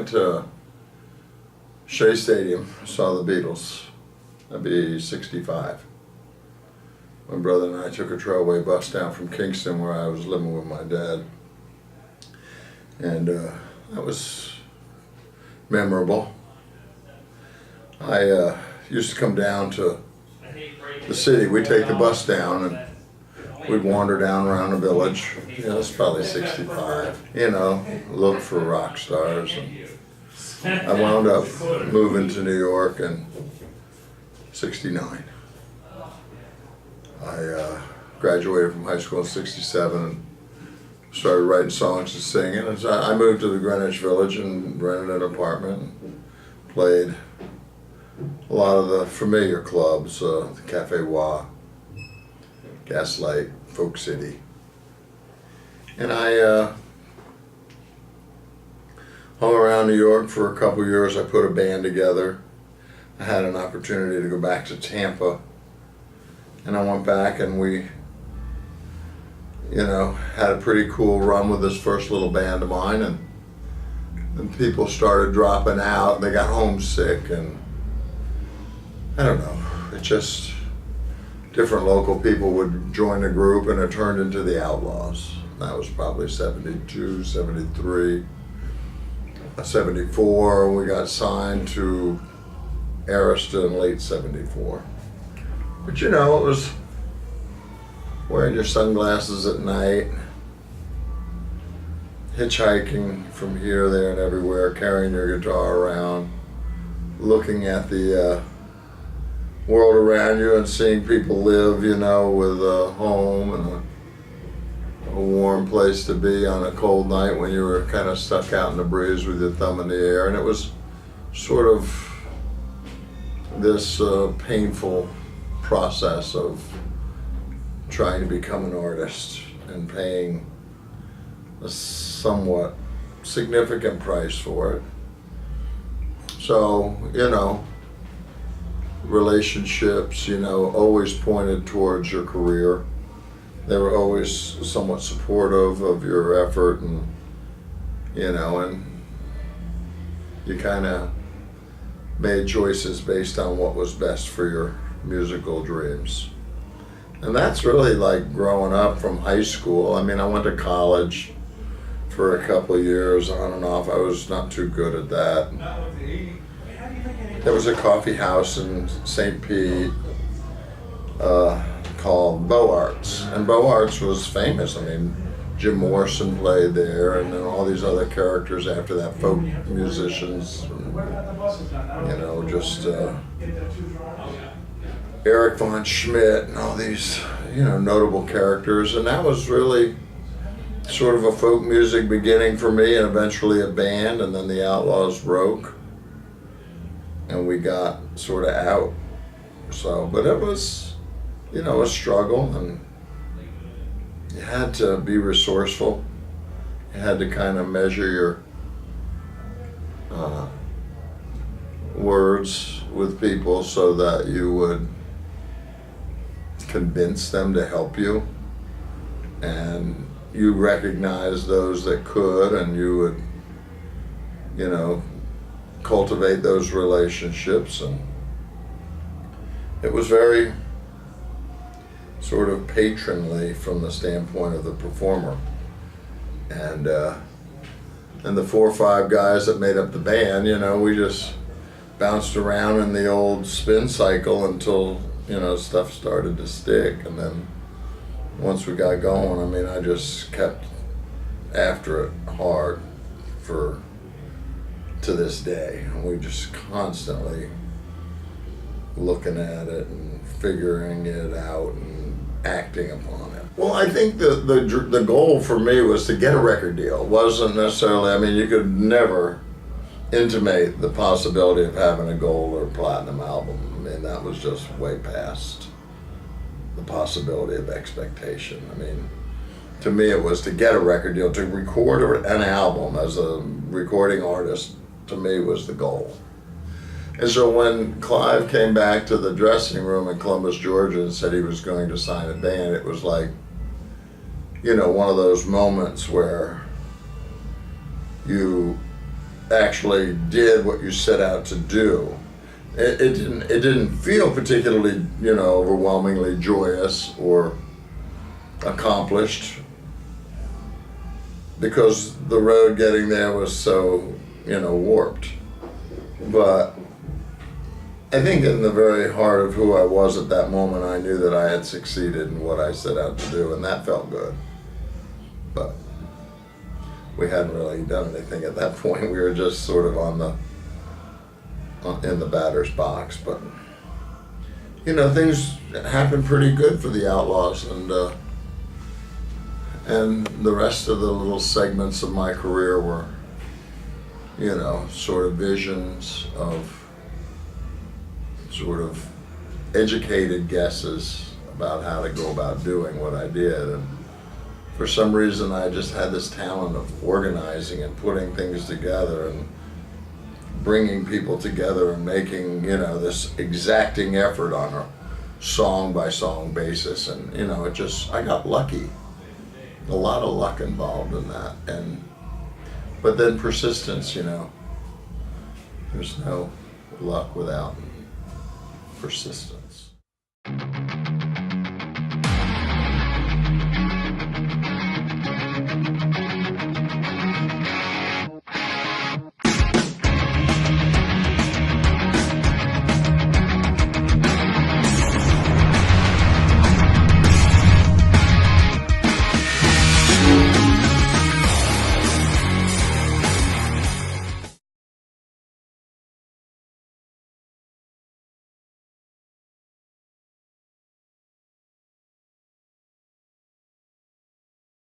went to Shea Stadium, saw the Beatles. That'd be 65. My brother and I took a trailway bus down from Kingston, where I was living with my dad. And that was memorable. I used to come down to the city. We'd take the bus down and we'd wander down around the village. It's probably 65. Look for rock stars. And I wound up moving to New York in 69. I graduated from high school in 67 and started writing songs and singing. And so I moved to the Greenwich Village and rented an apartment and played a lot of the familiar clubs, the Cafe Wa, Gaslight, Folk City. And I hung around New York for a couple years. I put a band together. I had an opportunity to go back to Tampa. And I went back and we, had a pretty cool run with this first little band of mine. And people started dropping out. They got homesick and I don't know. It just, different local people would join the group and it turned into the Outlaws. That was probably 72, 73, 74. We got signed to Arista in late 74. But it was wearing your sunglasses at night, hitchhiking from here, there, and everywhere, carrying your guitar around, looking at the world around you and seeing people live, with a home and a warm place to be on a cold night when you were kind of stuck out in the breeze with your thumb in the air. And it was sort of this painful process of trying to become an artist and paying a somewhat significant price for it. So, relationships, always pointed towards your career. They were always somewhat supportive of your effort and you kind of made choices based on what was best for your musical dreams. And that's really like growing up from high school. I went to college for a couple of years on and off. I was not too good at that. There was a coffee house in St. Pete called Beaux Arts, and Beaux Arts was famous. Jim Morrison played there, and then all these other characters after that, folk musicians, and, just Eric von Schmidt and all these, notable characters. And that was really sort of a folk music beginning for me, and eventually a band, and then the Outlaws broke. And we got sort of out. But it was, a struggle, and you had to be resourceful. You had to kind of measure your words with people so that you would convince them to help you. And you recognize those that could, and you would, cultivate those relationships. And it was very sort of patronly from the standpoint of the performer. And the 4 or 5 guys that made up the band, we just bounced around in the old spin cycle until, stuff started to stick. And then once we got going, I just kept after it hard to this day. And we just constantly looking at it and figuring it out and acting upon it. Well, I think the goal for me was to get a record deal. It wasn't necessarily, you could never intimate the possibility of having a gold or platinum album. That was just way past the possibility of expectation. To me it was to get a record deal, to record an album as a recording artist, to me was the goal. And so when Clive came back to the dressing room in Columbus, Georgia and said he was going to sign a band, it was like, one of those moments where you actually did what you set out to do. It didn't feel particularly, overwhelmingly joyous or accomplished, because the road getting there was so, warped. But I think in the very heart of who I was at that moment, I knew that I had succeeded in what I set out to do, and that felt good. But we hadn't really done anything at that point. We were just sort of in the batter's box. But things happened pretty good for the Outlaws, and the rest of the little segments of my career were, sort of visions of sort of educated guesses about how to go about doing what I did. And for some reason, I just had this talent of organizing and putting things together and bringing people together and making, this exacting effort on a song by song basis. And, I got lucky. A lot of luck involved in that. But then persistence, there's no luck without persistence.